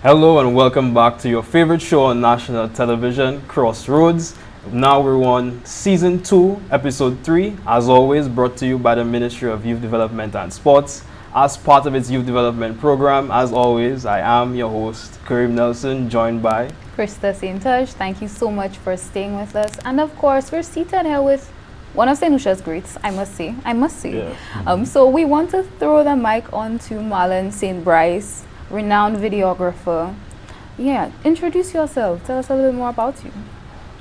Hello and welcome back to your favorite show on national television, Crossroads. Now we're on Season 2, Episode 3, as always brought to you by the Ministry of Youth Development and Sports. As part of its youth development program, as always, I am your host, Kareem Nelson, joined by Krista St. Thank you so much for staying with us. And of course, we're seated here with one of St. Lucia's greats, I must say. Yeah. So we want to throw the mic on to Marlon St. Bryce, renowned videographer. Yeah, introduce yourself. Tell us a little more about you.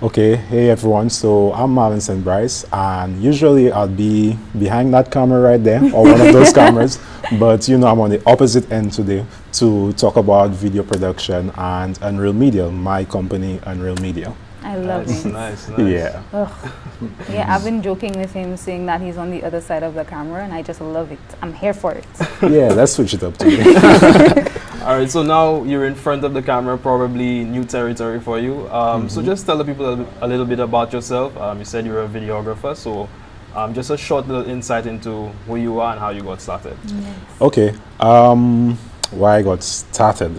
Okay, hey everyone. So I'm Marlon St. Bryce, and usually I'll be behind that camera right there, or one of those cameras. But I'm on the opposite end today to talk about video production and Unreal Media, my company, Unreal Media. I love it. Nice. Yeah. Yeah, I've been joking with him, saying that he's on the other side of the camera, and I just love it. I'm here for it. Yeah, let's switch it up today. All right, so now you're in front of the camera, probably new territory for you. So just tell the people a little bit about yourself. You said you're a videographer, so just a short little insight into who you are and how you got started. Yes. Okay, why I got started.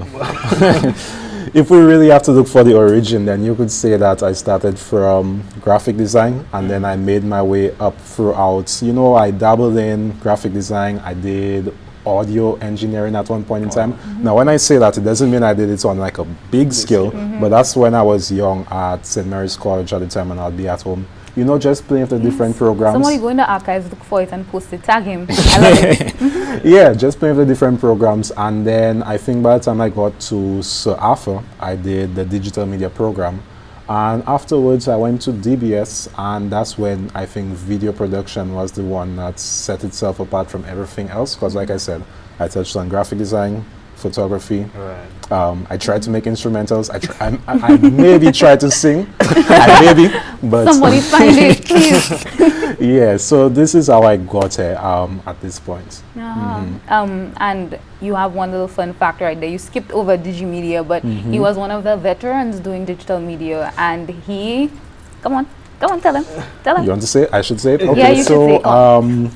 If we really have to look for the origin, then you could say that I started from graphic design and then I made my way up throughout. I dabbled in graphic design. I did audio engineering at one point in time. Now, when I say that, it doesn't mean I did it on like a big scale, but that's when I was young at St. Mary's College at the time, and I'd be at home, just playing with the different programs. Somebody go in the archives, look for it and post it, tag him. I love it. Yeah, just playing with the different programs. And then I think by the time I got to Sir Arthur, I did the digital media program. And afterwards, I went to DBS, and that's when I think video production was the one that set itself apart from everything else. Because like I said, I touched on graphic design, photography. Right. I tried to make instrumentals. I maybe tried to sing. But Somebody find it, please. yeah. So this is how I got here at this point. And you have one little fun fact right there. You skipped over Digimedia, but he was one of the veterans doing digital media, and he, come on, tell him. You want to say it? I should say it? Okay, Yeah, you should say it.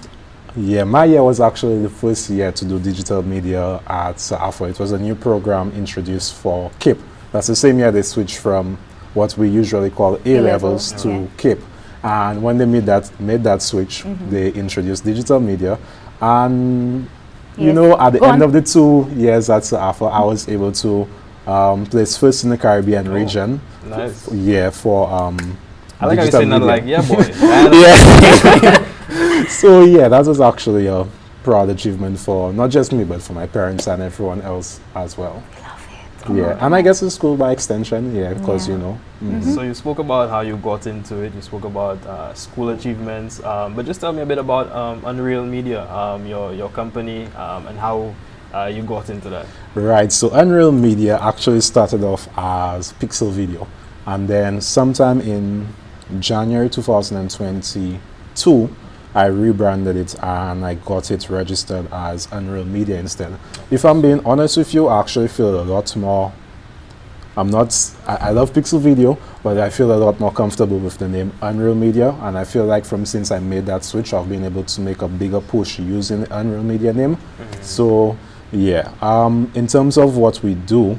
Yeah, my year was actually the first year to do digital media at Sir Arthur. It was a new program introduced for KIP. That's the same year they switched from what we usually call A-levels to KIP. And when they made that switch, they introduced digital media. And, at the end of the 2 years at Sir Arthur, I was able to place first in the Caribbean region. Nice. Yeah, for I like how you say that like, yeah, boy. Yeah. So yeah, that was actually a proud achievement for not just me, but for my parents and everyone else as well. Love it. Yeah, and I guess the school by extension, because So you spoke about how you got into it. You spoke about school achievements, but just tell me a bit about Unreal Media, your company, and how you got into that. Right. So Unreal Media actually started off as Pixel Video, and then sometime in January 2022, I rebranded it and I got it registered as Unreal Media instead. If I'm being honest with you, I actually feel a lot more, I love Pixel Video, but I feel a lot more comfortable with the name Unreal Media, and I feel like since I made that switch, I've been able to make a bigger push using the Unreal Media name. So yeah, in terms of what we do,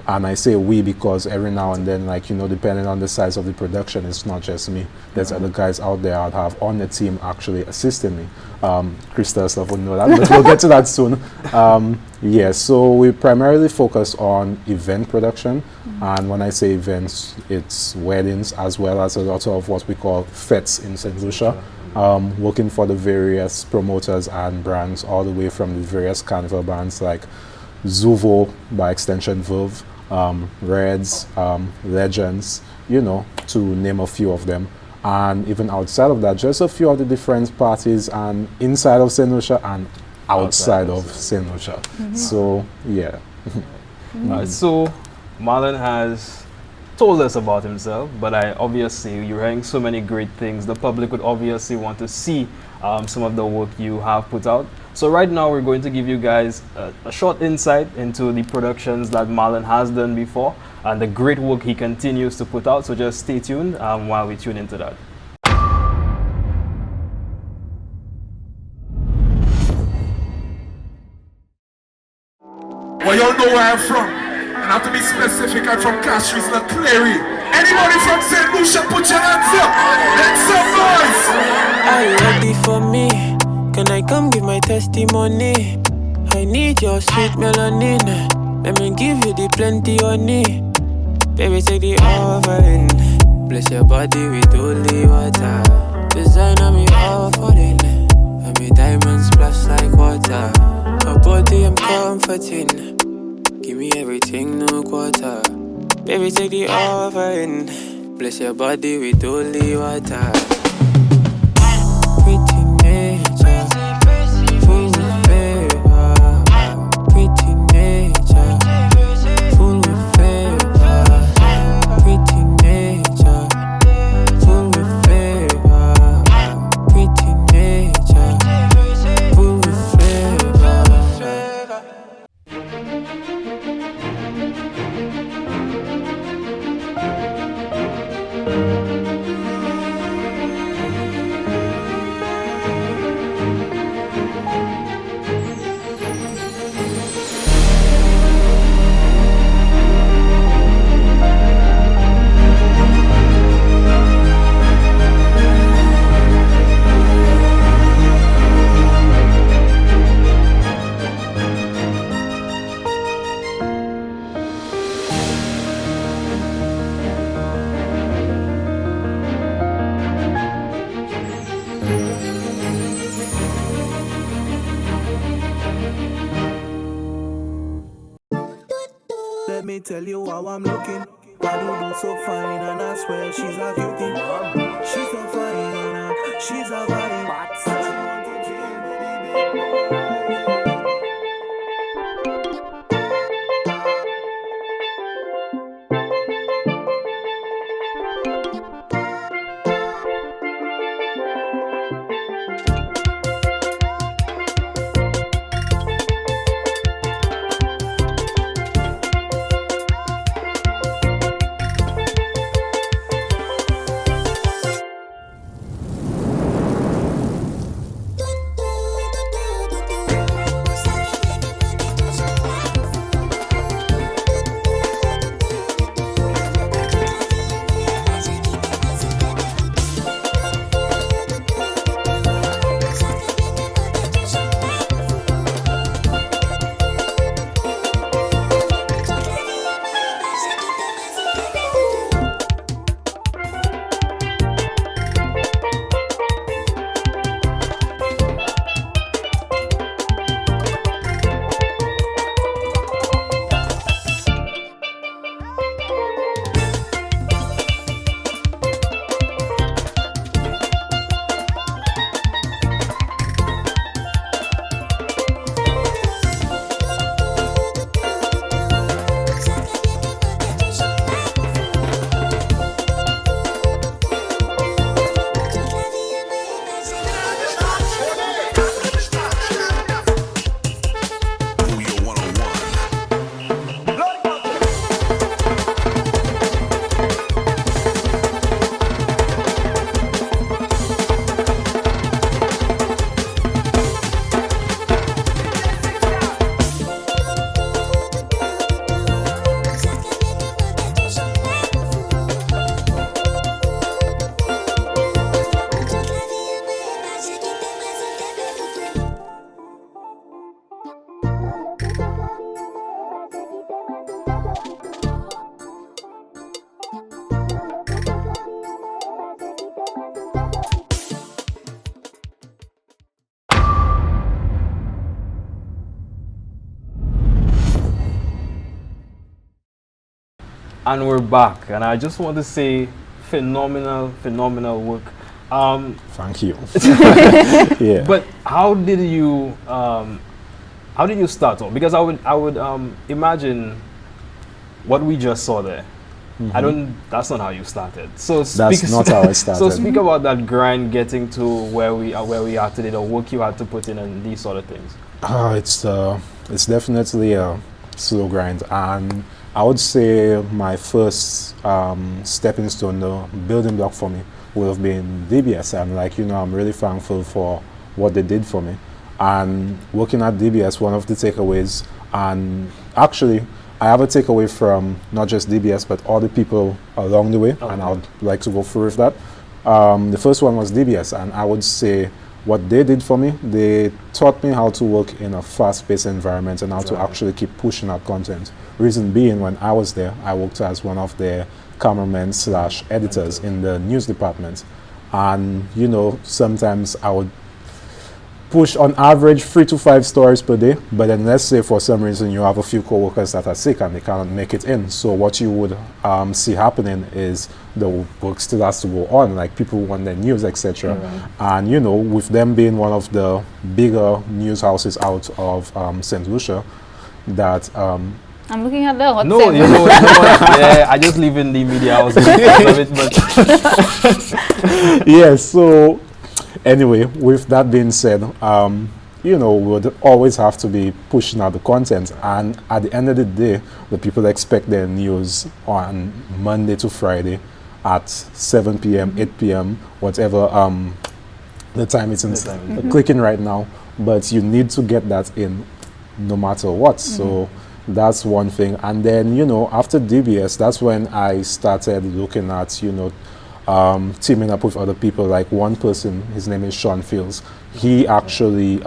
and I say we because every now and then, depending on the size of the production, it's not just me. There's other guys out there I'd have on the team actually assisting me. Krista stuff would know that, but we'll get to that soon. Yeah, so we primarily focus on event production. And when I say events, it's weddings as well as a lot of what we call fetes in St. Lucia. Working for the various promoters and brands, all the way from the various carnival bands like Zuvo, by extension Verve, Reds, Legends, to name a few of them. And even outside of that, just a few of the different parties and inside of St. Lucia and outside of St. Lucia. So, yeah. So Marlon has told us about himself, but obviously you're hearing so many great things. The public would obviously want to see some of the work you have put out. So right now we're going to give you guys a short insight into the productions that Marlon has done before and the great work he continues to put out. So just stay tuned while we tune into that. Well, y'all know where I'm from. have to be specific, I'm from Castries, not Clary. Anybody from St. Lucia, put your hands up. Make some noise. Are you ready for me? Can I come give my testimony? I need your sweet melanin. Let me give you the plenty honey. Baby, take the offering. Bless your body with holy water. Design on me offering. And me diamonds splash like water. Her body I'm comforting. Give me everything, no quarter. Baby, take the offering. Bless your body with holy water. Pretty nature, full with favor. Pretty nature, full with favor. Pretty nature, full with favor. Pretty nature, full with favor. Let me tell you how I'm looking. Why do you so fine and I swear she's a cutie. She's so fine and she's a body. And we're back, and I just want to say phenomenal work. Thank you. Yeah. But how did you start off? Because I would imagine what we just saw there. That's not how you started. So That's not how I started. So speak about that grind getting to where we are today, the work you had to put in and these sort of things. It's definitely a slow grind, and I would say my first stepping stone, the building block for me, would have been DBS. And I'm really thankful for what they did for me. And working at DBS, one of the takeaways, and actually I have a takeaway from not just DBS, but all the people along the way, and I would like to go through with that. The first one was DBS, and I would say what they did for me, they taught me how to work in a fast-paced environment and how to actually keep pushing out content. Reason being, when I was there, I worked as one of their cameramen / editors in the news department. And, you know, sometimes I would push on average 3 to 5 stories per day, but then let's say for some reason you have a few co-workers that are sick and they cannot make it in. So what you would see happening is the work still has to go on, like people want their news, etc. And you know, with them being one of the bigger news houses out of St. Lucia, that I'm looking at the hot No, seven. you know what? Yeah, I just live in the media house because of it, but yeah, so anyway, with that being said, you know, we would always have to be pushing out the content, and at the end of the day, the people expect their news on Monday to Friday at 7 p.m., 8 p.m., whatever the time it's in clicking right now, but you need to get that in no matter what. So that's one thing. And then, you know, after DBS, that's when I started looking at, you know, teaming up with other people. Like one person, his name is Sean Fields. He actually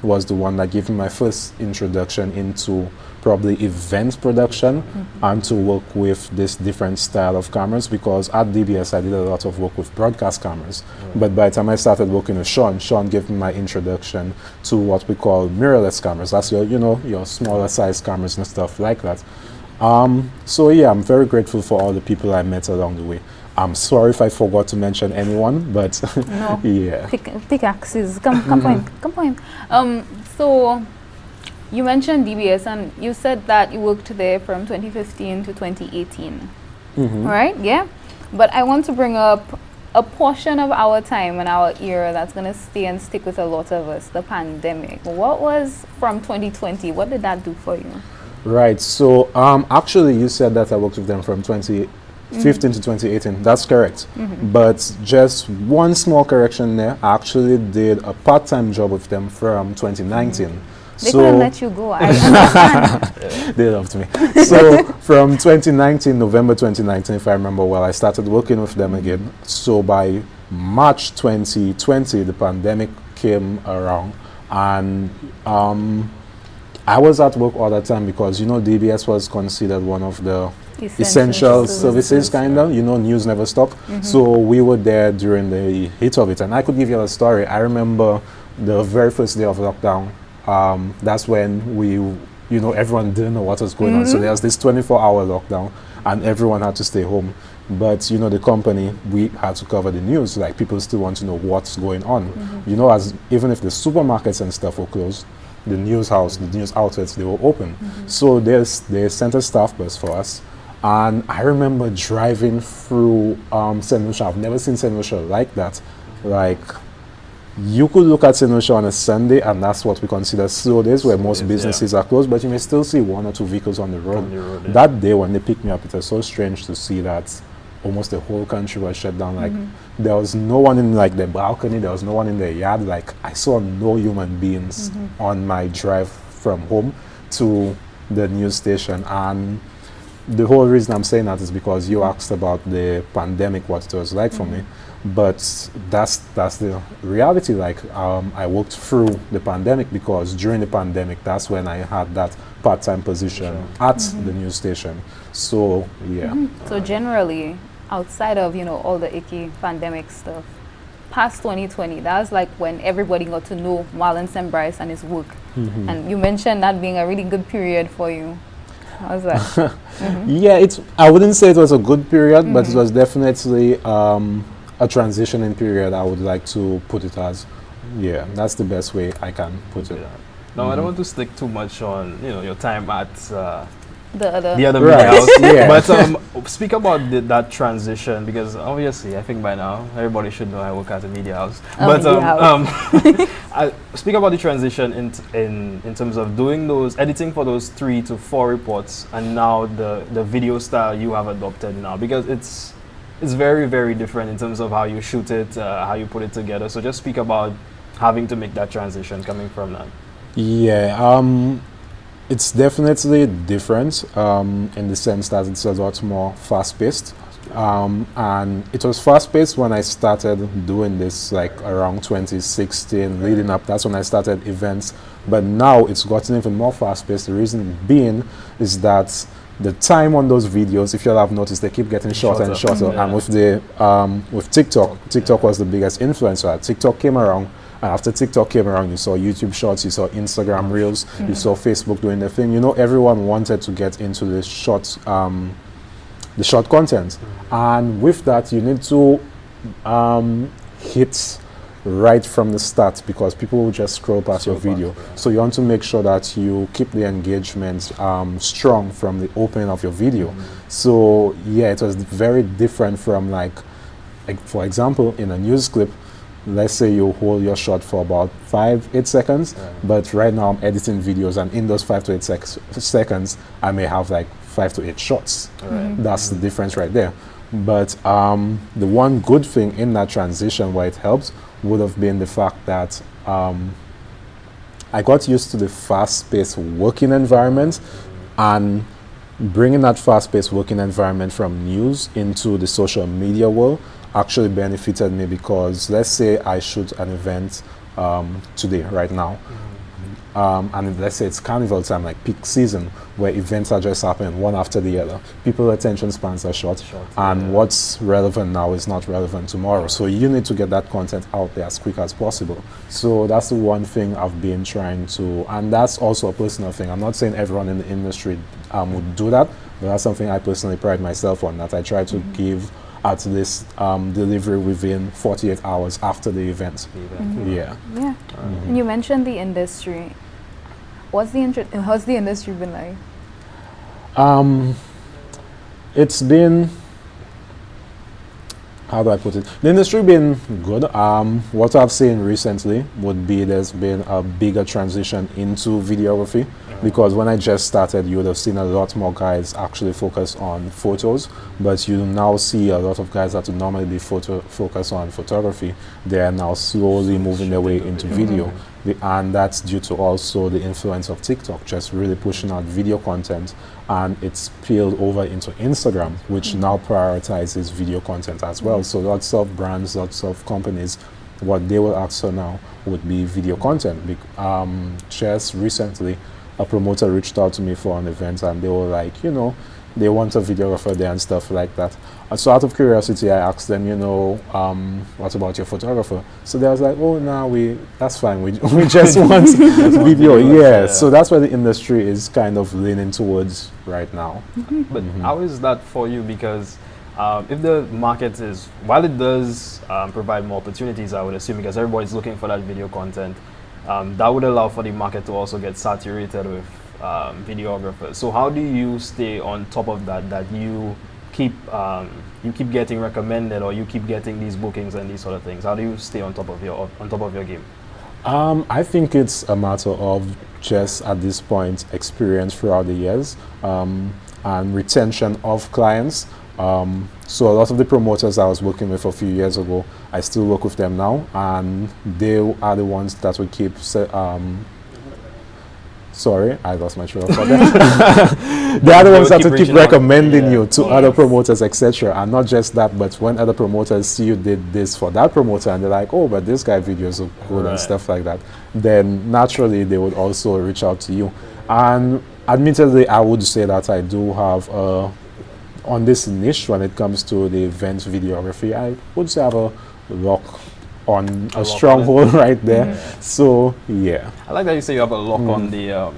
was the one that gave me my first introduction into probably event production and to work with this different style of cameras, because at DBS I did a lot of work with broadcast cameras. But by the time I started working with Sean gave me my introduction to what we call mirrorless cameras. That's your, you know, your smaller size cameras and stuff like that. So yeah, I'm very grateful for all the people I met along the way. I'm sorry if I forgot to mention anyone, but No. yeah. Pickaxes. Come point. So you mentioned DBS and you said that you worked there from 2015 to 2018. Right? Yeah. But I want to bring up a portion of our time and our era that's going to stay and stick with a lot of us, the pandemic. What was from 2020? What did that do for you? Right. So actually you said that I worked with them from 2015 to 2018. That's correct. But just one small correction there. I actually did a part-time job with them from 2019. They couldn't let you go. I understand. They loved me. So from 2019, November 2019, if I remember well, I started working with them again. So by March 2020, the pandemic came around, and I was at work all the time because, you know, DBS was considered one of the essential services, kind of, you know, news never stopped. So we were there during the heat of it. And I could give you a story. I remember the very first day of lockdown. That's when we, you know, everyone didn't know what was going on. So there was this 24-hour lockdown and everyone had to stay home. But, you know, the company, we had to cover the news. Like, people still want to know what's going on. You know, as even if the supermarkets and stuff were closed, the news house, the news outlets, they were open. So they sent a staff bus for us. And I remember driving through St. Lucia. I've never seen St. Lucia like that. Like, you could look at St. Lucia on a Sunday, and that's what we consider slow days, where most businesses are closed, but you may still see 1 or 2 vehicles on the road. That day when they picked me up, it was so strange to see that almost the whole country was shut down. Like, there was no one in, like, the balcony, there was no one in the yard. Like, I saw no human beings on my drive from home to the news station. And the whole reason I'm saying that is because you asked about the pandemic, what it was like for me. But that's the reality. Like, I worked through the pandemic because during the pandemic, that's when I had that part-time position at the news station. So yeah. So generally, outside of, you know, all the icky pandemic stuff, past 2020, that was like when everybody got to know Marlon St. Bryce and his work. And you mentioned that being a really good period for you. How's that? Yeah, I wouldn't say it was a good period, but it was definitely a transitioning period, I would like to put it as. Yeah, that's the best way I can put it. No, I don't want to stick too much on, you know, your time at The other media house. Yeah. But speak about that transition, because obviously I think by now everybody should know I work at a media house. I speak about the transition in terms of doing those, editing for those 3 to 4 reports, and now the video style you have adopted now, because it's very, very different in terms of how you shoot it, how you put it together. So just speak about having to make that transition coming from that. Yeah, It's definitely different in the sense that it's a lot more fast-paced. And it was fast-paced when I started doing this, like around 2016, leading up. That's when I started events. But now it's gotten even more fast-paced. The reason being is that the time on those videos, if you all have noticed, they keep getting shorter and shorter. And with the with TikTok was the biggest influencer. TikTok came around. And after TikTok came around, you saw YouTube Shorts, you saw Instagram Reels, you saw Facebook doing their thing. You know, everyone wanted to get into the short content. And with that, you need to hit right from the start, because people will just scroll past your video. So you want to make sure that you keep the engagement strong from the opening of your video. So yeah, it was very different from like for example, in a news clip, let's say you hold your shot for about 5-8 seconds, but right now I'm editing videos, and in those 5 to 8 seconds I may have like 5 to 8 shots. That's the difference right there. But the one good thing in that transition where it helped would have been the fact that I got used to the fast-paced working environment, and bringing that fast-paced working environment from news into the social media world actually benefited me, because let's say I shoot an event today, right now, and let's say it's carnival time, like peak season, where events are just happening one after the other. People's attention spans are short, and what's relevant now is not relevant tomorrow. So you need to get that content out there as quick as possible. So that's the one thing I've been trying to, and that's also a personal thing. I'm not saying everyone in the industry would do that, but that's something I personally pride myself on, that I try to give at least delivery within 48 hours after the event. Yeah. And you mentioned the industry. How's the industry been like? It's been, how do I put it? The industry been good. What I've seen recently would be there's been a bigger transition into videography, because when I just started, you would have seen a lot more guys actually focus on photos, but you now see a lot of guys that would normally be focus on photography. They are now slowly moving their way into video. And that's due to also the influence of TikTok, just really pushing out video content, and it's spilled over into Instagram, which now prioritizes video content as well. So lots of brands, lots of companies, what they will ask for now would be video content. Just recently, a promoter reached out to me for an event, and they were like, you know, they want a videographer there and stuff like that. So out of curiosity, I asked them, you know, what about your photographer? So they was like, oh, no, that's fine. We just want video. Yeah. So that's where the industry is kind of leaning towards right now. But how is that for you? Because if the market is, while it does provide more opportunities, I would assume, because everybody's looking for that video content, that would allow for the market to also get saturated with videographers. So how do you stay on top of that you keep getting recommended, or you keep getting these bookings and these sort of things? How do you stay on top of your game? I think it's a matter of just, at this point, experience throughout the years, and retention of clients. So a lot of the promoters I was working with a few years ago, I still work with them now, and they are the ones that will keep sorry, I lost my train of thought there. They are the ones that will keep recommending you to other promoters, etc. And not just that, but when other promoters see you did this for that promoter, and they're like, oh, but this guy videos are good and stuff like that, then naturally they would also reach out to you. And admittedly, I would say that I do have on this niche when it comes to the event videography, I would say I have a lock on a stronghold right there. So yeah, I like that you say you have a lock on the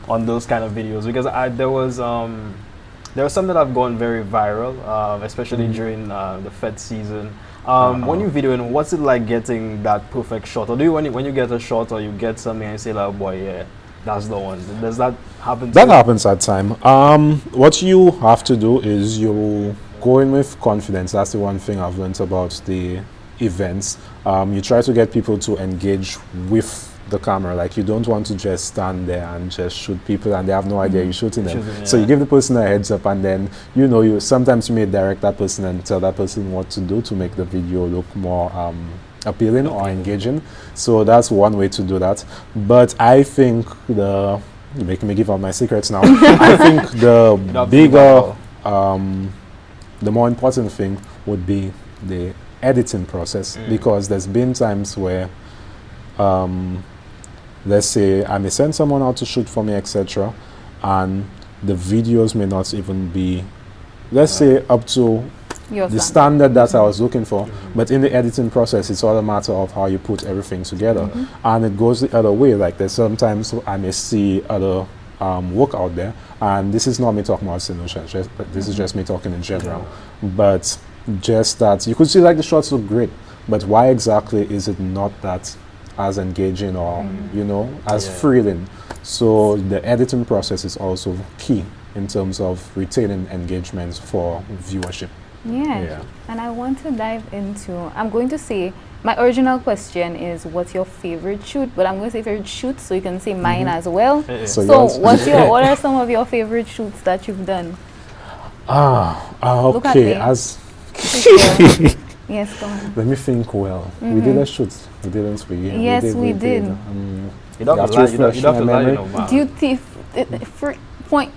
on those kind of videos, because there was some that have gone very viral, especially during the Fed season. When you're videoing, what's it like getting that perfect shot? Or do you, when you get a shot or you get something and you say like, oh boy, yeah, that's the one? Does that happen? That happens at time. What you have to do is you go in with confidence. That's the one thing I've learned about the events. You try to get people to engage with the camera. Like, you don't want to just stand there and just shoot people and they have no idea you're shooting them. So you give the person a heads up, and then you sometimes you may direct that person and tell that person what to do to make the video look more appealing or engaging. So that's one way to do that. But I think the You're making me give out my secrets now. I think the Not bigger, the more important thing would be the editing process, because there's been times where, let's say I may send someone out to shoot for me, etc., and the videos may not even be, let's say, up to the standard that I was looking for, but in the editing process, it's all a matter of how you put everything together. And it goes the other way. Like, there's sometimes I may see other work out there, and this is not me talking about Lucia, this is just me talking in general. But just that you could see like the shots look great, but why exactly is it not that as engaging or you know, as thrilling? So the editing process is also key in terms of retaining engagement for viewership. Yeah. And I want to dive into, I'm going to say, my original question is, what's your favorite shoot? But I'm going to say favorite shoot, so you can say mine as well. So what are some of your favorite shoots that you've done? Okay. As yes, go on. let me think. Well, we did a shoot, didn't we? Yes, we did. You don't have to lie, you don't have to lie, you know, man. Duty point.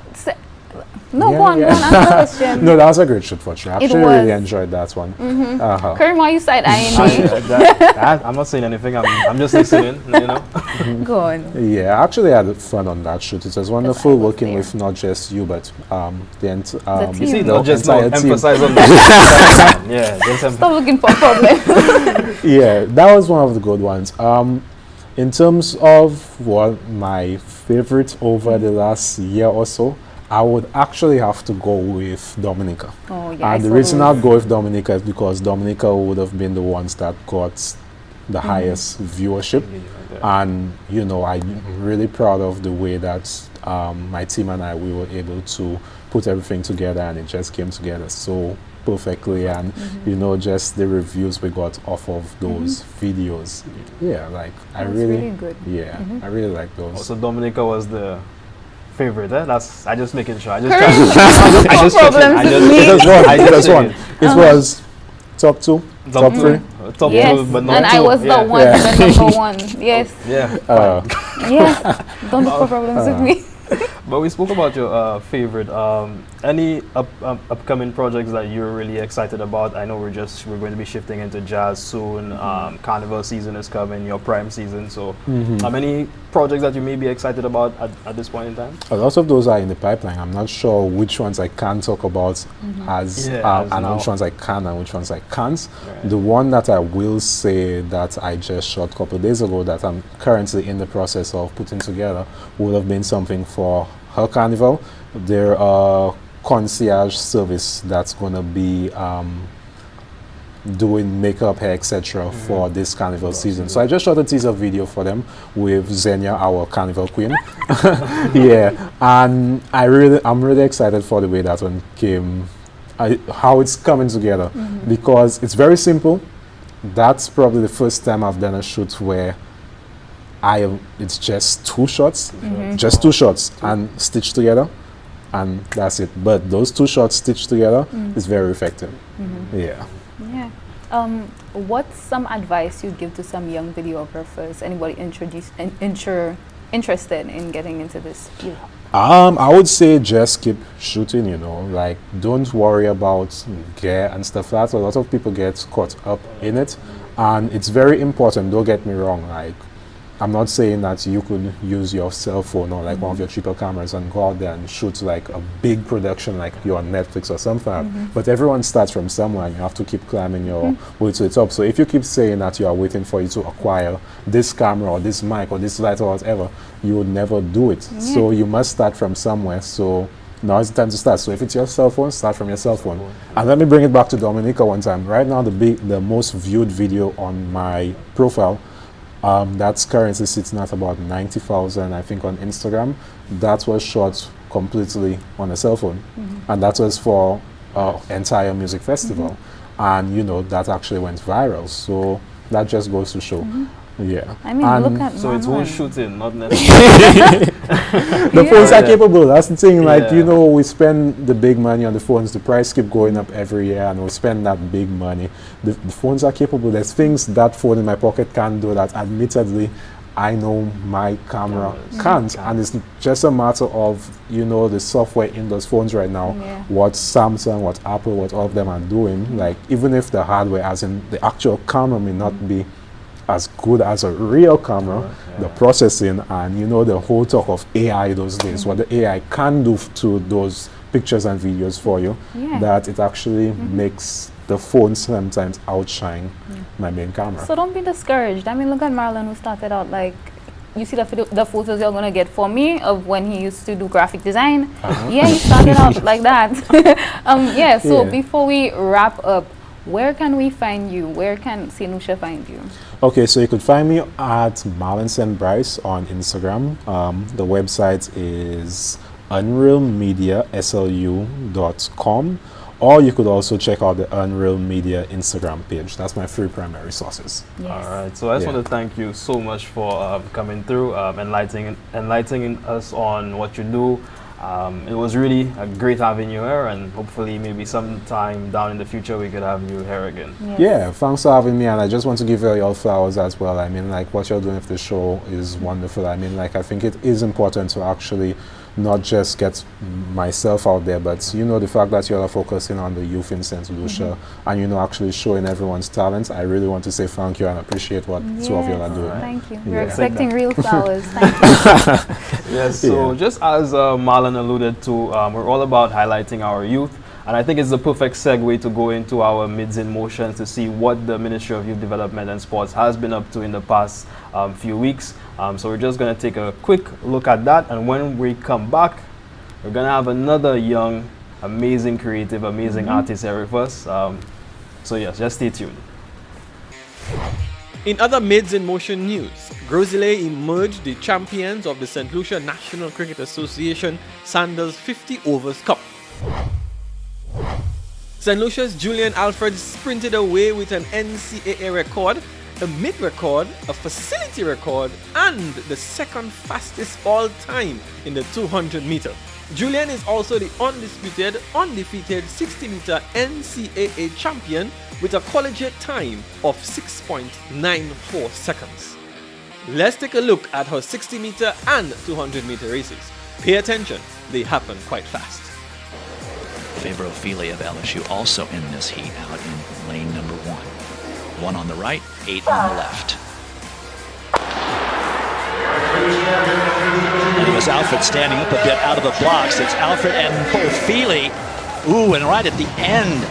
No, go on, answer the question. No, that was a great shoot for sure. I actually really enjoyed that one. Karim, why you side eyeing me? I'm not saying anything, I'm just listening, you know. Go on. Yeah, I actually had fun on that shoot. It was wonderful working with not just you, but the team. You see, don't just emphasize on that. Yeah, just stop looking for problems. Yeah, that was one of the good ones. In terms of what my favorite over the last year or so, I would actually have to go with Dominica. Oh, yeah, and the reason I'd go with Dominica is because Dominica would have been the ones that got the highest viewership. And, you know, I'm really proud of the way that my team and I, we were able to put everything together, and it just came together so perfectly. And, you know, just the reviews we got off of those videos. Yeah, like, I really good. Yeah, I really like those. So Dominica was the favorite, I just making sure. It was top 2, top 3. Top yes, 2, but not and 2. I was the one, the number 1. Yes. Yeah. Yes. Don't look for problems with me. But we spoke about your favorite. Any upcoming projects that you're really excited about? I know we're going to be shifting into jazz soon. Carnival season is coming, your prime season. So, how many projects that you may be excited about at this point in time? A lot of those are in the pipeline. I'm not sure which ones I can talk about and which ones I can and which ones I can't. Right. The one that I will say that I just shot a couple of days ago that I'm currently in the process of putting together would have been something for her carnival. There are concierge service that's going to be doing makeup, hair, etc. for this carnival season. So I just shot a teaser video for them with Xenia, our carnival queen. Yeah, and I'm really excited for the way that one came, how it's coming together, because it's very simple. That's probably the first time I've done a shoot where it's just 2 shots, just 2 shots and stitched together, and that's it. But those 2 shots stitched together is very effective. Yeah. What's some advice you'd give to some young videographers? Anybody interested in getting into this field? I would say just keep shooting, you know, like don't worry about gear and stuff like that. A lot of people get caught up in it, and it's very important, don't get me wrong, like I'm not saying that you could use your cell phone or like one of your cheaper cameras and go out there and shoot like a big production like you're on Netflix or something. But everyone starts from somewhere, and you have to keep climbing your way to the top. So if you keep saying that you are waiting for you to acquire this camera or this mic or this light or whatever, you would never do it. So you must start from somewhere. So now is the time to start. So if it's your cell phone, start from your cell phone. And let me bring it back to Dominica one time. Right now, the most viewed video on my profile, that's currently sitting at about 90,000, I think, on Instagram. That was shot completely on a cell phone, and that was for an entire music festival. And you know, that actually went viral. So that just goes to show. Yeah. I mean, look at so it's all shooting, not Netflix. The phones are capable. That's the thing. Like, you know, we spend the big money on the phones. The price keep going up every year, and we spend that big money. The phones are capable. There's things that phone in my pocket can do that, admittedly, I know my camera can't. And it's just a matter of, you know, the software in those phones right now, what Samsung, what Apple, what all of them are doing. Like, even if the hardware, as in the actual camera, may not be as good as a real camera, the processing and, you know, the whole talk of AI those days, what the AI can do to those pictures and videos for you, that it actually makes the phone sometimes outshine my main camera. So don't be discouraged. I mean, look at Marlon, who started out like, you see the photos you're going to get for me of when he used to do graphic design. Yeah, he started out like that. So before we wrap up, where can we find you? Where can St. Lucia find you? Okay, so you could find me at Marlon St. Bryce on Instagram. The website is unrealmediaslu.com, or you could also check out the Unreal Media Instagram page. That's my three primary sources. All right, so I just want to thank you so much for coming through, enlightening us on what you do. It was really great having you here, and hopefully maybe sometime down in the future we could have you here again. Yeah, thanks for having me, and I just want to give you all flowers as well. I mean, like, what you're doing with the show is wonderful. I mean, like, I think it is important to actually not just get myself out there, but, you know, the fact that you're focusing on the youth in St. Lucia and, you know, actually showing everyone's talents. I really want to say thank you and appreciate what two of you are doing. Thank you. We're expecting real flowers. Thank you. Yes, so just as Marlon alluded to, we're all about highlighting our youth. And I think it's the perfect segue to go into our Mids in Motion to see what the Ministry of Youth Development and Sports has been up to in the past few weeks. So we're just going to take a quick look at that. And when we come back, we're going to have another young, amazing, creative, amazing artist here with us. So yes, just stay tuned. In other Mids in Motion news, Grosile emerged the champions of the St. Lucia National Cricket Association Sanders 50 Overs Cup. St. Lucia's Julian Alfred sprinted away with an NCAA record, a mid record, a facility record, and the second fastest all time in the 200 meter. Julian is also the undisputed, undefeated 60 meter NCAA champion with a collegiate time of 6.94 seconds. Let's take a look at her 60 meter and 200 meter races. Pay attention, they happen quite fast. Favor Ophelia of LSU also in this heat out in lane number 1. 1 on the right, 8 on the left. And it was Alfred standing up a bit out of the blocks. It's Alfred and Ophelia. Ooh, and right at the end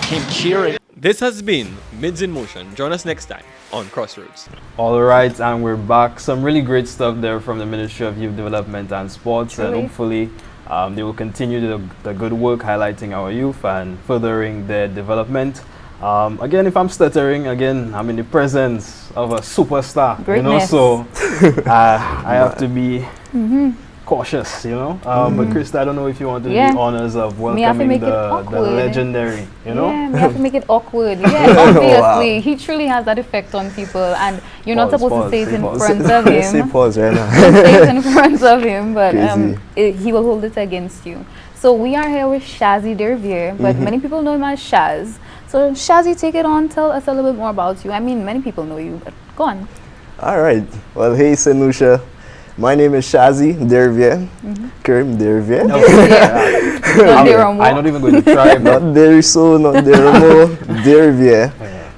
came Kieran. This has been Mids in Motion. Join us next time on Crossroads. All right, and we're back. Some really great stuff there from the Ministry of Youth Development and Sports. And hopefully they will continue the good work highlighting our youth and furthering their development. Again, if I'm stuttering, again, I'm in the presence of a superstar, Greatness. you know, so I have to be cautious, you know. But Krista, I don't know if you want to do the honors of welcoming the legendary, you know. Yeah, we have to make it awkward. Yeah, obviously, he truly has that effect on people, and you're not supposed to say it in front of him. Say pause right now. Say it in front of him, but he will hold it against you. So we are here with Shazzy Dervier, but many people know him as Shaz. So Shazzy, take it on. Tell us a little bit more about you. I mean, many people know you, but go on. All right. Well, hey, St. Lucia. My name is Shazzy Dervier. Karim Dervier. I'm not even going to try. Not Deriso, not Derimo, Dervier.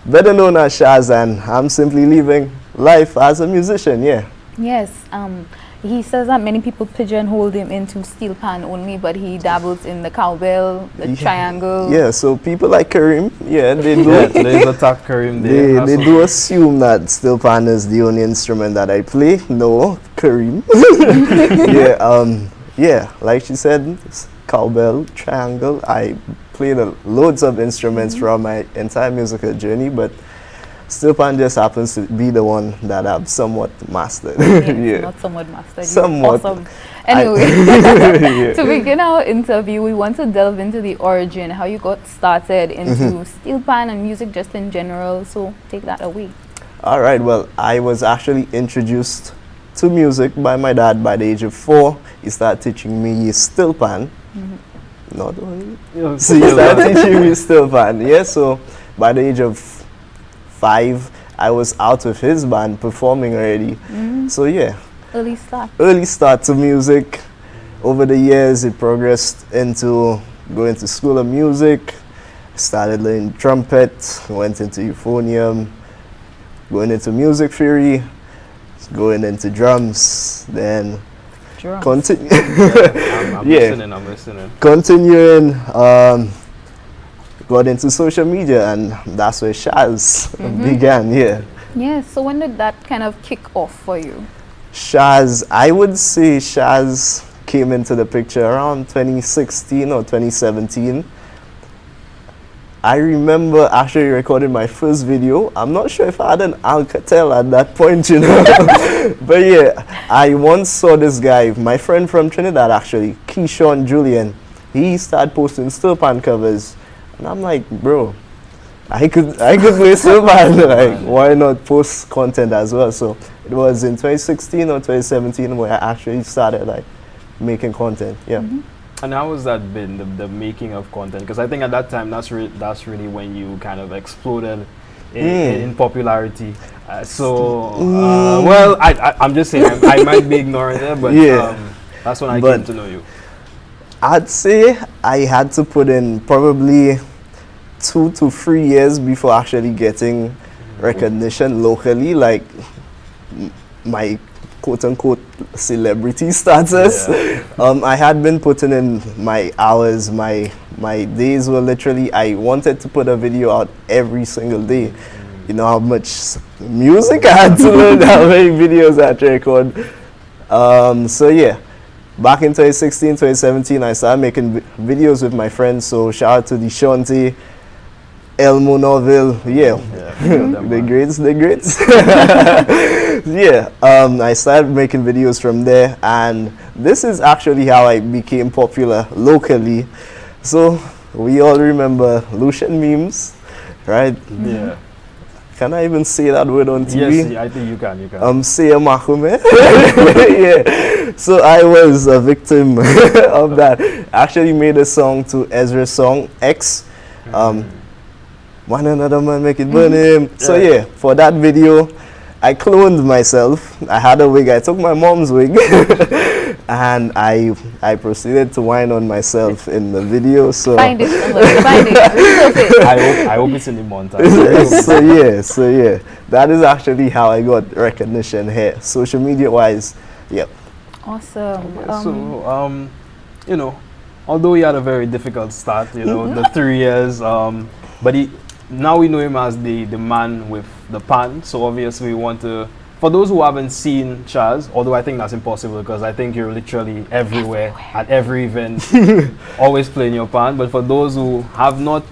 Better known as Shaz, and I'm simply living life as a musician, Yes. He says that many people pigeonhole him into steel pan only, but he dabbles in the cowbell, the triangle. Yeah, so people like Karim, they do. Today's attack Karim. They do assume that steel pan is the only instrument that I play. No, Karim. Like she said, cowbell, triangle. I played loads of instruments from my entire musical journey, but steel pan just happens to be the one that I've somewhat mastered. Not somewhat mastered. Somewhat. Awesome. Anyway, to begin our interview, we want to delve into the origin, how you got started into steel pan and music just in general. So take that away. All right. Well, I was actually introduced to music by my dad by the age of 4. He started teaching me steel pan. Not only. So he started teaching me steel pan. Yeah. So by the age of 5, I was out of his band performing already. So yeah. Early start to music. Over the years, it progressed into going to school of music. Started learning trumpet, went into euphonium, going into music theory, going into drums, then continue. I'm listening. Continuing, got into social media, and that's where Shaz began. Yeah. So when did that kind of kick off for you? Shaz, I would say Shaz came into the picture around 2016 or 2017. I remember actually recording my first video. I'm not sure if I had an Alcatel at that point, you know. But yeah, I once saw this guy, my friend from Trinidad actually, Keyshawn Julian. He started posting still pan covers. And I'm like, bro, I could play still pan. Like, why not post content as well? So it was in 2016 or 2017 where I actually started like making content. Yeah. And how has that been, the making of content? Because I think at that time, that's really when you kind of exploded in popularity. Well, I'm just saying, I might be ignoring it, but that's when I came to know you. I'd say I had to put in probably 2 to 3 years before actually getting recognition locally, like my quote-unquote celebrity status. I had been putting in my hours, my days were literally, I wanted to put a video out every single day. You know how much music I had to learn, how many videos I had to record. So yeah, back in 2016, 2017, I started making videos with my friends. So shout out to Deshanti, Elmo Norville, the greats. I started making videos from there, and this is actually how I became popular locally. So we all remember Lucian memes, right? Yeah. Can I even say that word on TV? Yes, I think you can. Say Mahume. Yeah. So I was a victim of that. Actually made a song to Ezra's song X. One another man make it burn him. So yeah, for that video, I cloned myself. I had a wig. I took my mom's wig, and I proceeded to whine on myself in the video. So find it somewhere. Find it. I hope it's in the montage. So yeah, that is actually how I got recognition here, social media wise. Yep. Awesome. Okay, so you know, although he had a very difficult start, you know, the 3 years, but now we know him as the man with the pan. So obviously we want to, for those who haven't seen Chaz, although I think that's impossible because I think you're literally everywhere. At every event, always playing your pan. But for those who have not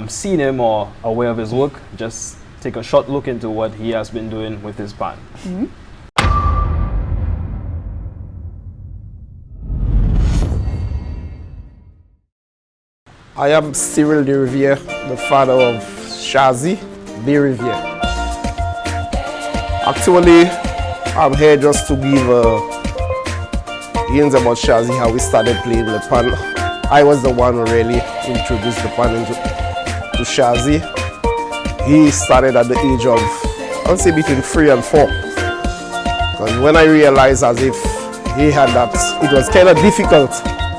seen him or aware of his work, just take a short look into what he has been doing with his pan. I am Cyril de Riviere, the father of Shazi de Riviere. Actually, I'm here just to give hints about Shazi, how we started playing the pan. I was the one who really introduced the pan to Shazi. He started at the age of, I would say between 3 and 4. Because when I realized as if he had that, it was kind of difficult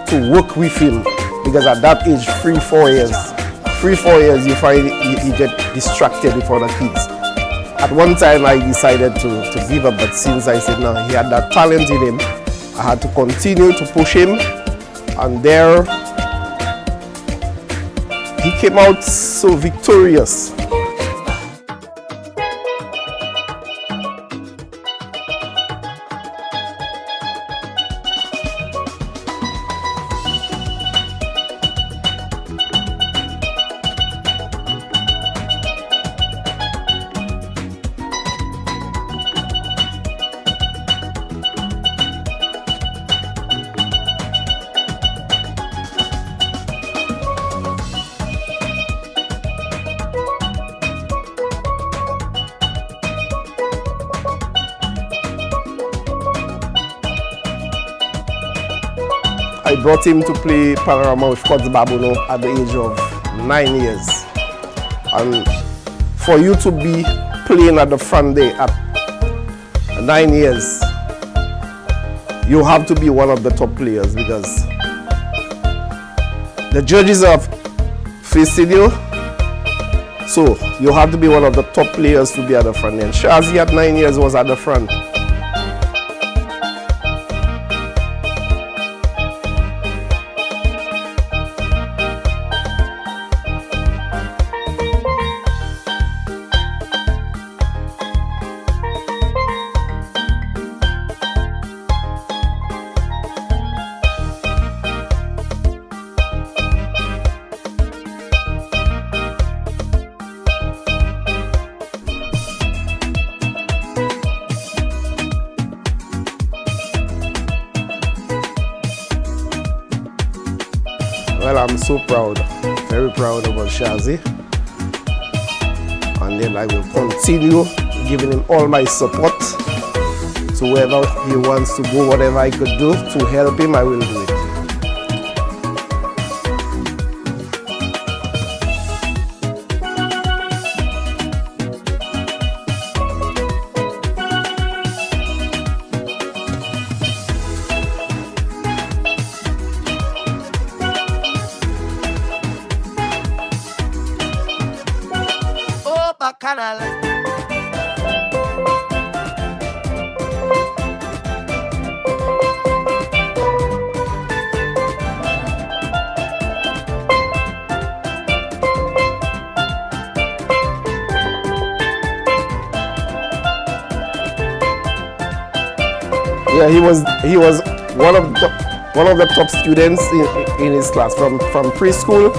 to work with him. Because at that age, 3-4 years, you find you get distracted with other kids. At one time, I decided to give up, but since I said no, he had that talent in him, I had to continue to push him, and there he came out so victorious. I brought him to play Panorama with Kods Babuno at the age of 9 years. And for you to be playing at the front there at 9 years, you have to be one of the top players because the judges are facing you. So you have to be one of the top players to be at the front. And Shazzy at 9 years was at the front. Well, I'm so proud, very proud about Shazzy. And then I will continue giving him all my support. So wherever he wants to go, whatever I could do to help him, I will do it. Yeah, he was one of the top students in his class from preschool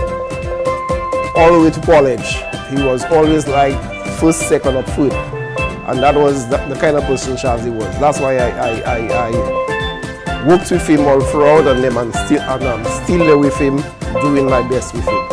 all the way to college. He was always like first, second, or third, and that was the kind of person Shazzy was. That's why I worked with him all throughout, and I'm still there with him, doing my best with him.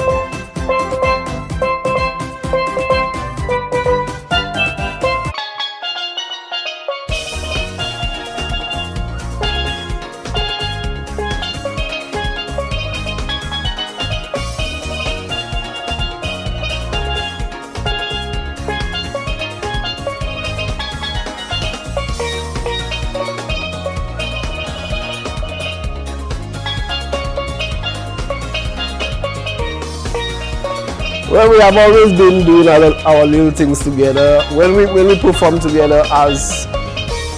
Well, we have always been doing our little things together. When we perform together as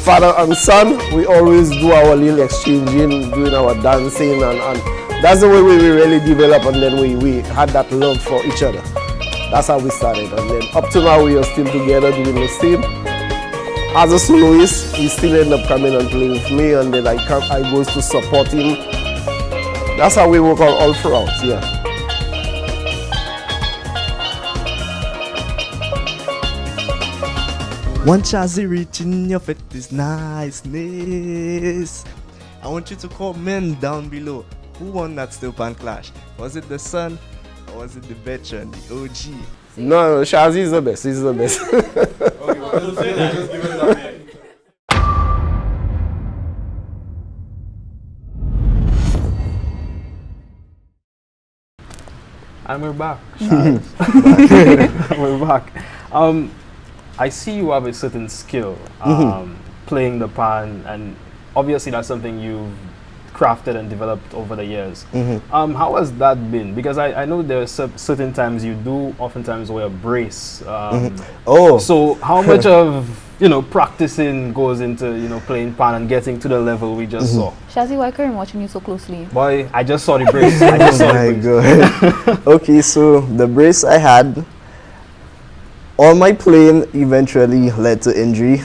father and son, we always do our little exchanging, doing our dancing, and that's the way we really develop, and then we had that love for each other. That's how we started, and then up to now we are still together doing the same. As a soloist, he still end up coming and playing with me, and then I goes to support him. That's how we work all throughout, yeah. One Shazzy reaching your fetish niceness. I want you to comment down below who won that Still Pan clash. Was it the son or was it the veteran, the OG? No, Shazzy is the best. He's the best. And we're back. We're back. I see you have a certain skill playing the pan, and obviously that's something you've crafted and developed over the years. How has that been? Because I know there are certain times you do oftentimes wear a brace. So how much of practicing goes into playing pan and getting to the level we just saw? Shazzy, why Karim watching you so closely? Boy, I just saw the brace. I just saw the brace. God. Okay, so the brace I had, all my playing eventually led to injury.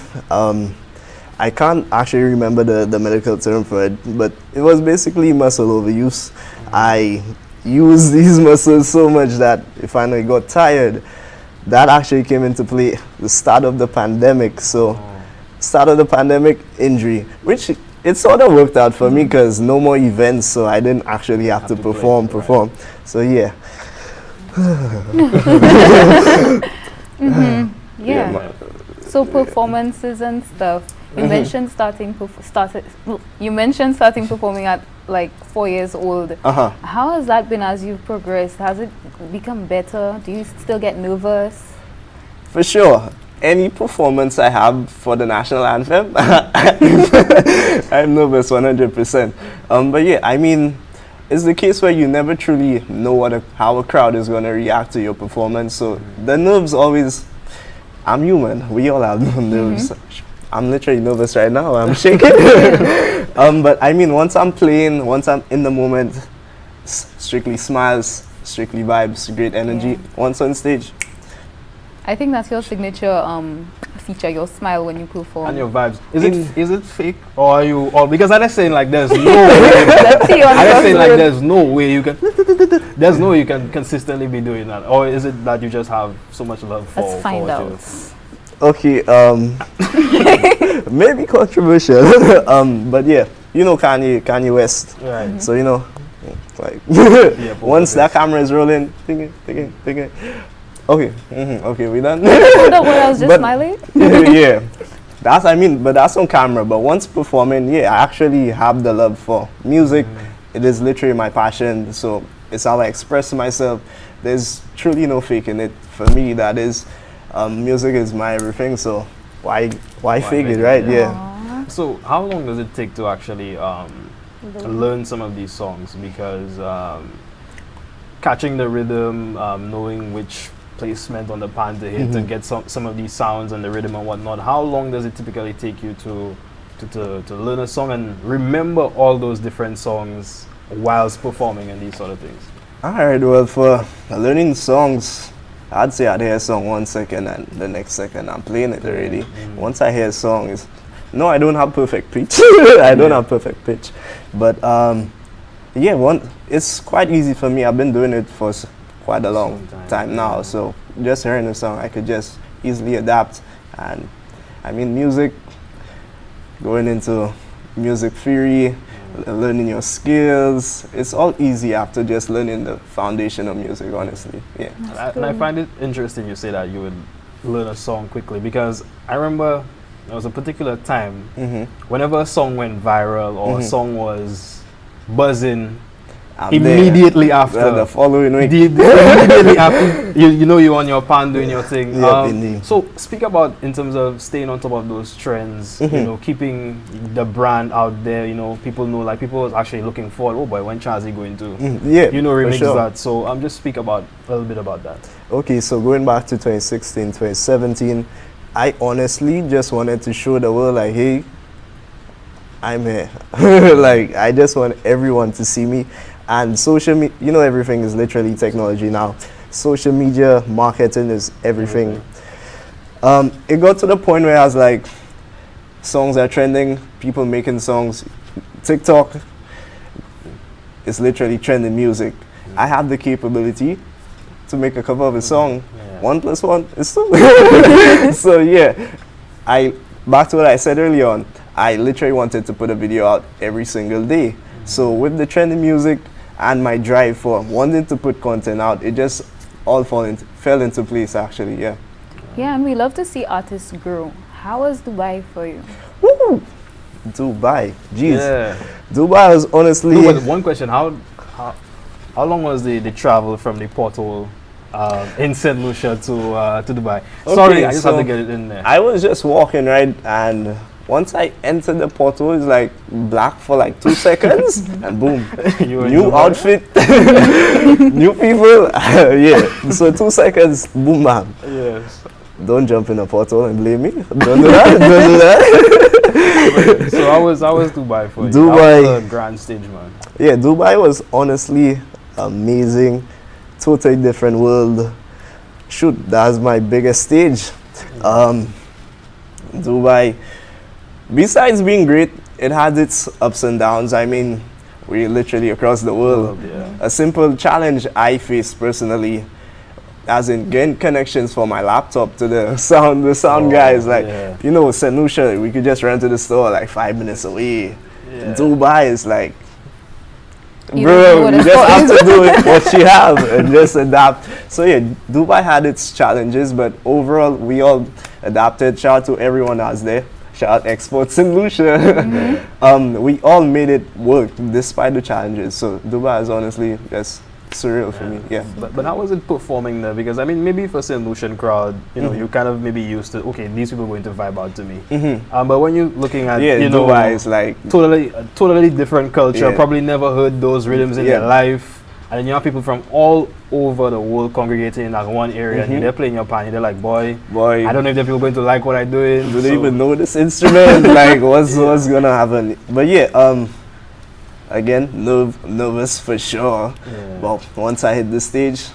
I can't actually remember the medical term for it, but it was basically muscle overuse. I used these muscles so much that I finally got tired. That actually came into play the start of the pandemic. So, start of the pandemic, injury, which it sort of worked out for me because no more events, so I didn't actually have to perform. So yeah. Yeah. So performances and stuff. You mentioned starting performing at like 4 years old. How has that been as you've progressed? Has it become better? Do you still get nervous? For sure. any performance I have for the national anthem, I'm nervous 100%. But yeah, I mean, it's the case where you never truly know how a crowd is going to react to your performance. So the nerves always, I'm human. We all have nerves. I'm literally nervous right now. I'm shaking. But I mean, once I'm playing, once I'm in the moment, strictly smiles, strictly vibes, great energy. Once on stage. I think that's your signature feature, your smile when you perform. And your vibes. Is it fake? Or are you, or because I'm saying like there's no way. Let's see on I'm saying like there's no way you can, there's no way you can consistently be doing that. Or is it that you just have so much love for Let's find what out. you- Okay, maybe controversial, but yeah, you know Kanye West, Right. so you know, like both once that of camera is rolling, thinking. Okay, okay, we done. Hold up, what I was just But- smiling? Yeah, but that's on camera. But once performing, yeah, I actually have the love for music. It is literally my passion, so it's how I express myself. There's truly no faking it. For me, that is. Music is my everything, so why fake it, right? Yeah. So how long does it take to actually learn some of these songs? Because catching the rhythm, knowing which placement on the pan to hit, to get some of these sounds and the rhythm and whatnot, how long does it typically take you to learn a song and remember all those different songs whilst performing and these sort of things? Alright, well, for learning songs, I'd say I'd hear a song 1 second and the next second I'm playing it already. Once I hear a song, no, I don't have perfect pitch. I don't have perfect pitch. But yeah, it's quite easy for me. I've been doing it for quite a long time now. So just hearing a song, I could just easily adapt. And I mean, music, going into music theory, learning your skills, it's all easy after just learning the foundation of music, honestly. Yeah. And I find it interesting you say that you would learn a song quickly, because I remember there was a particular time whenever a song went viral or a song was buzzing, immediately after the following week, immediately after you know you're on your pan doing your thing. Indeed. So speak about in terms of staying on top of those trends, you know, keeping the brand out there, you know, people know, like people was actually looking forward, oh boy, when Chazzy going to you know, remix that. So just speak about a little bit about that. Okay, so going back to 2016, 2017, I honestly just wanted to show the world, like, hey, I'm here. Like, I just want everyone to see me. And social media, you know, everything is literally technology now. Social media, marketing is everything. It got to the point where I was like, songs are trending, people making songs. TikTok is literally trending music. I have the capability to make a cover of a song. 1 + 1 is 2. So yeah, back to what I said earlier on, I literally wanted to put a video out every single day. So with the trending music and my drive for wanting to put content out, it just all fell into place, actually. Yeah. Yeah, and we love to see artists grow. How was Dubai for you? Woo! Dubai, jeez. Yeah. Dubai was honestly. No, but one question: How long was the travel from the porthole in St. Lucia to Dubai? Okay, Sorry, I just had so to get it in there. I was just walking, right, and once I entered the portal, it's like black for like 2 seconds, and boom, new outfit, new people. Yeah, so 2 seconds, boom, bam. Yes. Don't jump in a portal and blame me. Don't do that. Don't do that. So I was Dubai for you. Dubai, That was a grand stage, man. Yeah, Dubai was honestly amazing. Totally different world. Shoot, that's my biggest stage. Dubai, besides being great, it had its ups and downs. I mean, we're literally across the world. A simple challenge I faced personally, as in getting connections for my laptop to the sound guys. Like, you know, St. Lucia, we could just run to the store like 5 minutes away. Dubai is like, bro, you just have to do it what you have and just adapt. So yeah, Dubai had its challenges, but overall we all adapted. Shout out to everyone that's there. Shout out Exports in Lucia. We all made it work despite the challenges. So Dubai is honestly just surreal for me. Yeah. But how was it performing there? Because I mean, maybe for St. Lucian crowd, you know, you kind of maybe used to, okay, these people are going to vibe out to me. But when you're looking at, you know, Dubai is like totally different culture. Probably never heard those rhythms in their life. And then you have people from all over the world congregating in that one area, and they're playing your pan. They're like, boy, I don't know if the people are going to like what I'm doing. Do they even know this instrument? Like, what's gonna happen? But yeah, again, nervous for sure. But once I hit the stage,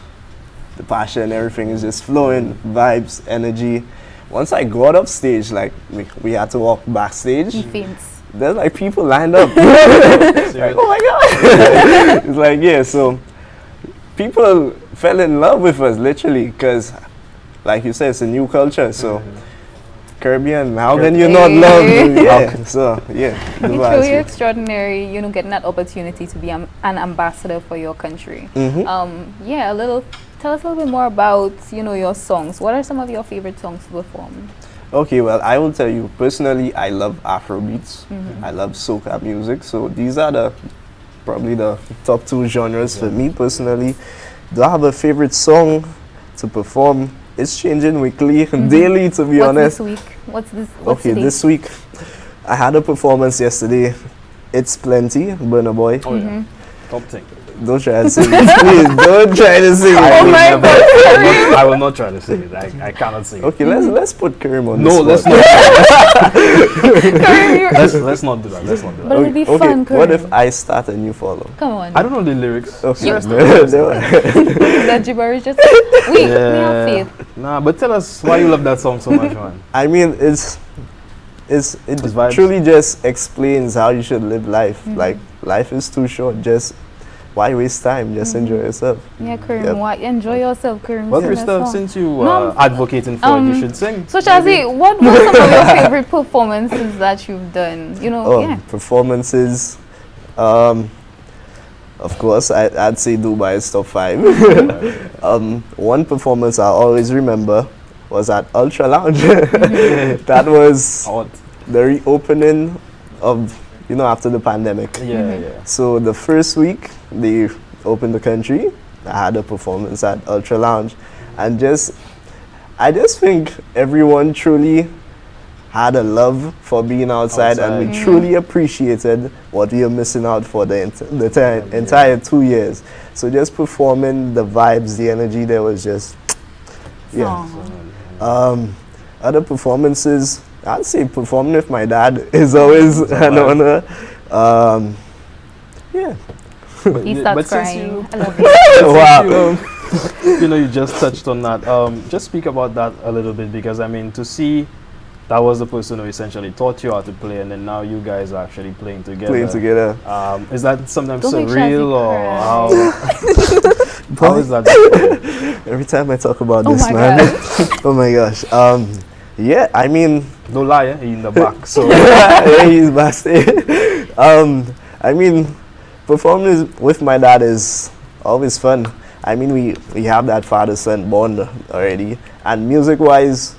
the passion, everything is just flowing, vibes, energy. Once I got up stage, like we had to walk backstage. He faints. There's like people lined up. Like, oh my god! It's like, yeah, so people fell in love with us literally because, like you said, it's a new culture. So Caribbean, how can you not love? Yeah, so yeah. It's really extraordinary, you know, getting that opportunity to be an ambassador for your country. Yeah, tell us a little bit more about, you know, your songs. What are some of your favorite songs to perform? Okay, well, I will tell you, personally, I love Afrobeats. I love soca music. So these are probably the top 2 genres for me personally. Do I have a favorite song to perform? It's changing weekly, daily, to be honest. What's this week? Okay, this week, I had a performance yesterday. It's Plenty, Burna Boy. Oh yeah, top thing. Don't try to sing it, please. Don't try to sing it. Oh my God! I will not try to sing it. I cannot sing it. Okay, let's put Karim on. No, let's not. Let's not do that. Let's not do that. But it'll be fun, Karim. What if I start and you follow? Come on. I don't know the lyrics. Okay. That gibberish just. We have faith. Nah, but tell us why you love that song so much, man. I mean, it truly just explains how you should live life. Like, life is too short. Just why waste time? Just enjoy yourself. Yeah, Karim, why enjoy yourself, Karim? Well, Krista, since you are advocating for it, you should sing. So, Shazzy, what were some of your favorite performances that you've done? You know, performances. Of course, I'd say Dubai is top 5. One performance I always remember was at Ultra Lounge. That was the reopening of, you know, after the pandemic. So the first week they opened the country, I had a performance at Ultra Lounge, and I just think everyone truly had a love for being outside. And we truly appreciated what we were missing out for the entire 2 years. So just performing, the vibes, the energy, there was just, other performances, I'd say performing with my dad is always an honor. He starts crying. I love it. Wow. You know, you just touched on that. Just speak about that a little bit, because I mean, to see that was the person who essentially taught you how to play, and then now you guys are actually playing together. Is that sometimes surreal, or how is that? Every time I talk about this, man. Oh my gosh. Yeah, I mean, no lie, he's in the back. So yeah, he's backstage. I mean, performing with my dad is always fun. I mean, we have that father-son bond already, and music-wise,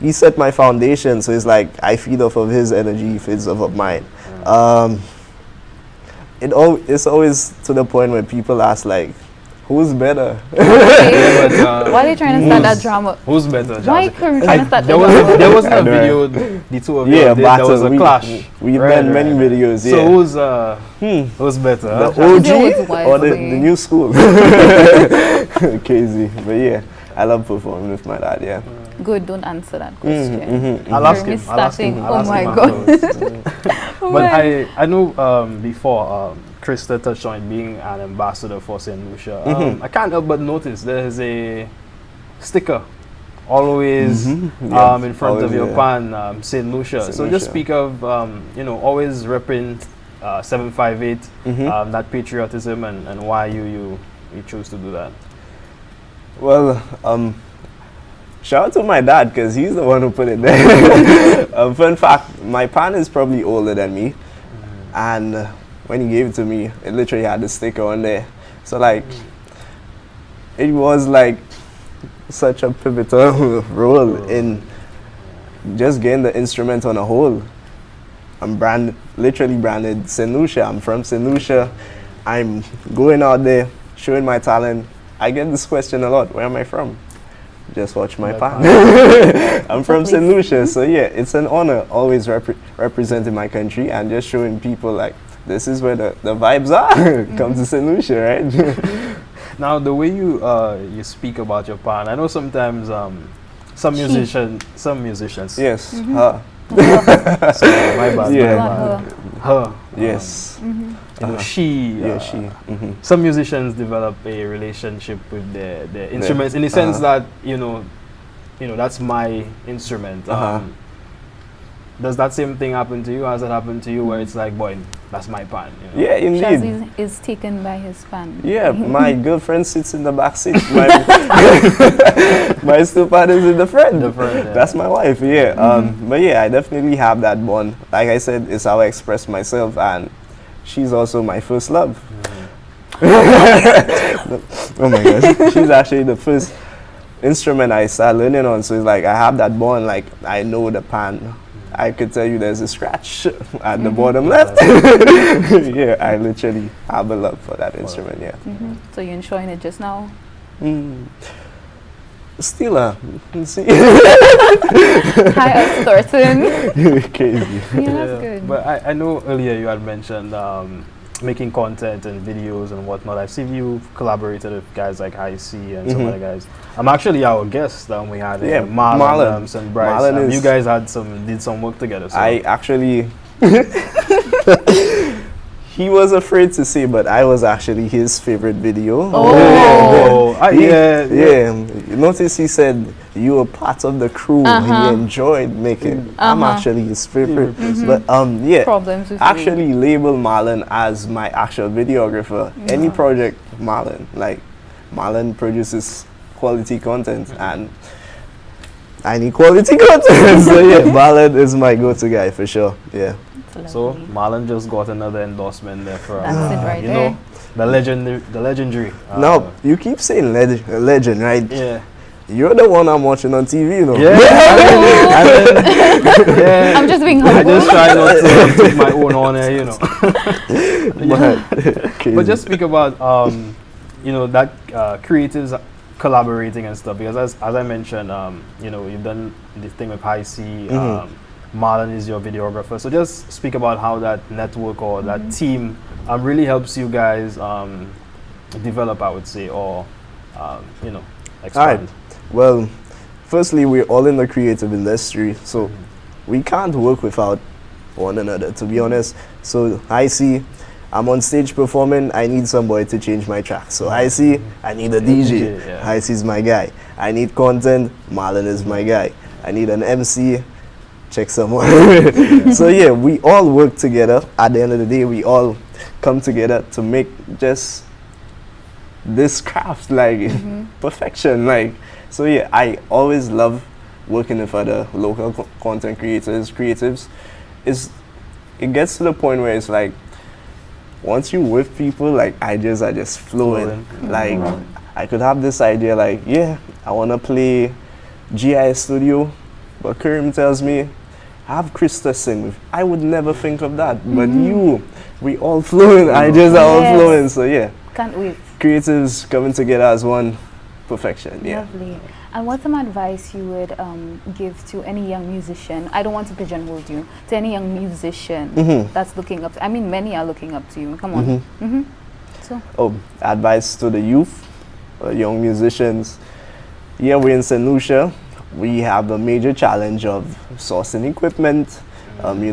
he set my foundation. So it's like I feed off of his energy, he feeds off of mine. It's always to the point where people ask, like, who's better? Why are they trying to start that drama? Who's better? Why Karim trying to start that drama? There wasn't a video, the two of you did, there was a clash. We've done many videos, So who's better? The OG or the new school? Crazy. But yeah, I love performing with my dad, yeah. Good, don't answer that question. I'll ask him. Oh my God. But I know before, Krista touched on being an ambassador for St. Lucia. I can't help but notice there's a sticker always in front of your pan, St. Lucia. So just speak of, you know, always repping 758, that patriotism, and why you choose to do that. Well, shout out to my dad, because he's the one who put it there. Fun fact, my pan is probably older than me, and when he gave it to me, it literally had the sticker on there. So like, it was like such a pivotal role in just getting the instrument on a whole. I'm literally branded St. Lucia. I'm from St. Lucia. I'm going out there showing my talent. I get this question a lot. Where am I from? Just watch my pan. I'm from St. Lucia, so yeah, it's an honor always representing my country and just showing people like this is where the vibes are. Come to St. Lucia, right? Now, the way you speak about your pan, I know sometimes some musicians. Yes, her. So, my bad. Yeah. My bad. Her. Yes. You know, she. Yeah, she. Some musicians develop a relationship with their instruments in the sense that you know that's my instrument. Does that same thing happen to you? Has it happened to you where it's like, boy, that's my pan? You know? Yeah, indeed. Shazzy is taken by his pan. Yeah, my girlfriend sits in the back seat. My steel pan is in the front. Yeah. That's my wife, yeah. But yeah, I definitely have that bond. Like I said, it's how I express myself, and she's also my first love. Oh my gosh. She's actually the first instrument I started learning on, so it's like I have that bond, like I know the pan. I could tell you there's a scratch at the bottom left. Yeah, I literally have a love for that instrument, yeah. So you're enjoying it just now? Still, see. High up starting. Crazy. Yeah, that's good. But I know earlier you had mentioned making content and videos and whatnot. I've seen you collaborated with guys like High C and some other guys. I'm actually our guest. We had Marlon and Bryce. Marlon you guys did some work together. So. I actually he was afraid to say, but I was actually his favorite video. Yeah. You notice he said you were part of the crew. He enjoyed making. I'm actually his favorite. But yeah, actually label Marlon as my actual videographer. Any project Marlon, like Marlon produces quality content and I need quality content. So yeah, Marlon is my go-to guy for sure. Yeah. So Marlon just got another endorsement there from right there. know the legendary. No, you keep saying legend, right? Yeah. You're the one I'm watching on TV, you know. Yeah. I'm just being humble. I just try not to take my own honor, you know. But just speak about that creatives collaborating and stuff, because as I mentioned, you've done this thing with High C. Marlon is your videographer. So just speak about how that network or that team really helps you guys develop, I would say, or expand. All right. Well, firstly, we're all in the creative industry, so we can't work without one another, to be honest. So I see I'm on stage performing, I need somebody to change my track. So I see I need a DJ. I see is my guy. I need content, Marlon is my guy. I need an MC, check someone. So yeah, we all work together. At the end of the day, we all come together to make just this craft like perfection. Like, so yeah, I always love working with other local content creatives. It gets to the point where it's like once you with people, like ideas are just flowing. Like I could have this idea like, yeah, I wanna play GIS Studio, but Karim tells me have Krista sing with. I would never think of that. But we all flowing, ideas are all flowing. So yeah. Can't wait. Creatives coming together as one, perfection. Yeah. Lovely. And what's some advice you would give to any young musician? I don't want to pigeonhole you. To any young musician that's looking up to, I mean, many are looking up to you. Come on. So. Advice to the youth, young musicians. Yeah, we're in St. Lucia. We have the major challenge of sourcing equipment. We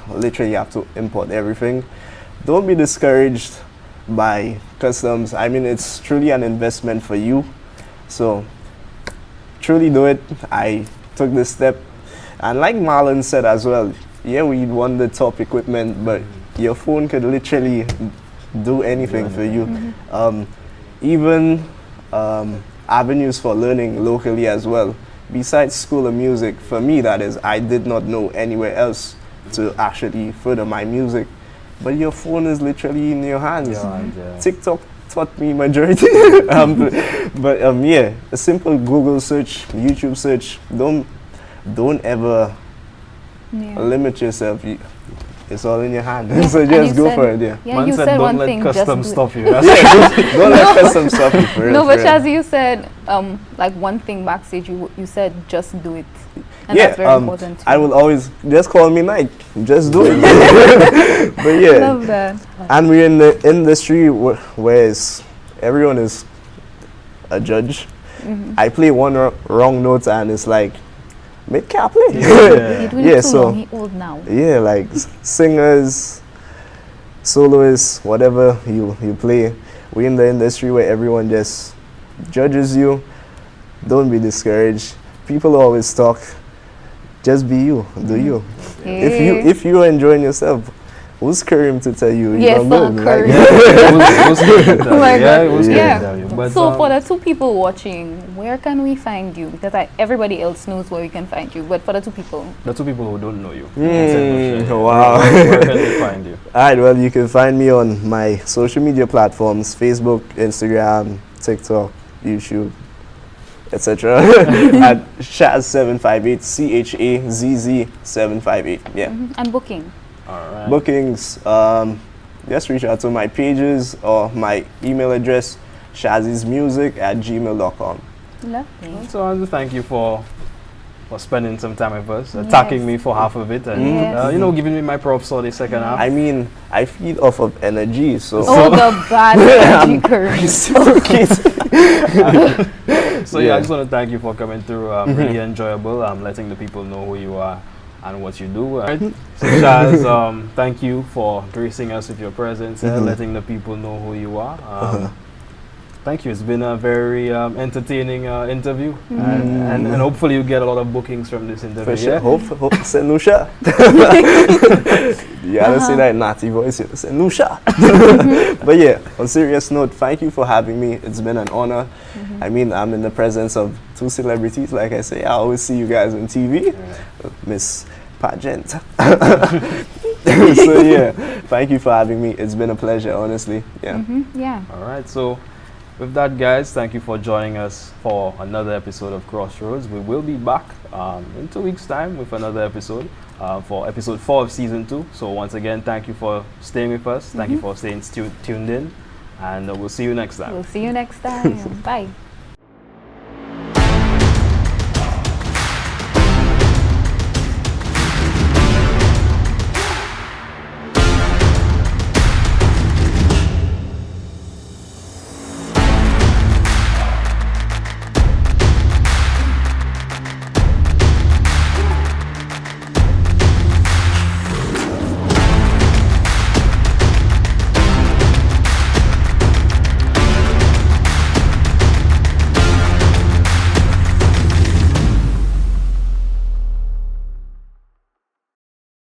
literally have to import everything. Don't be discouraged by customs. I mean, it's truly an investment for you. So truly do it. I took this step. And like Marlon said as well, yeah, we want the top equipment, but your phone could literally do anything for you. Even avenues for learning locally as well. Besides School of Music, for me that is, I did not know anywhere else to actually further my music. But your phone is literally in your hands. TikTok taught me majority. Yeah, a simple Google search, YouTube search. Don't ever limit yourself. it's all in your hand. So just go for it, yeah. Yeah, you said one thing, just custom do stuff it. you. Don't let custom stuff you for real. No, but for real. Shazzy, you said like one thing backstage. You said just do it, and Yeah, that's very important. Too. I will always just call me Nike. Just do it. But yeah, Love that. and we're in the industry where everyone is a judge. I play one wrong note and it's like, make can't play. You're doing Yeah, too so long. He old now. yeah, like singers, soloists, whatever you play. We're in the industry where everyone just judges you. Don't be discouraged. People always talk. Just be you. Do you? If you're enjoying yourself, who's Kareem to tell you Yes, you're not good? Kareem. Who's good to tell you? Oh my Yeah, God. who's good Yeah. to tell you? But, So for the two people watching, where can we find you? Because everybody else knows where we can find you, but for the two people, the two people who don't know you. Wow. Where can they find you? Alright, well, you can find me on my social media platforms: Facebook, Instagram, TikTok, YouTube, etc. at Shaz758, CHAZZ758. Yeah. and booking. All right. Bookings, just reach out to my pages or my email address, shazzy'smusic@gmail.com. Lovely. So I want to thank you for spending some time with us, attacking me for half of it, and giving me my props for the second half. I mean, I feed off of energy, so. Oh, the bad energy curve. So yeah, I just want to thank you for coming through. Really enjoyable. Letting the people know who you are and what you do. So Shaz, thank you for gracing us with your presence and letting the people know who you are. Thank you. It's been a very entertaining interview, and hopefully you get a lot of bookings from this interview. For sure. Yeah? Hope say Lucia. You gotta say that in naughty voice. You say Lucia. But yeah, on serious note, thank you for having me. It's been an honor. I mean, I'm in the presence of two celebrities. Like I say, I always see you guys on TV. Miss Pageant. So yeah, thank you for having me. It's been a pleasure, honestly. Yeah. Yeah. All right. So with that, guys, thank you for joining us for another episode of Crossroads. We will be back in 2 weeks' time with another episode for episode 4 of season 2. So once again, thank you for staying with us. Thank you for staying tuned in, and we'll see you next time. We'll see you next time. Bye.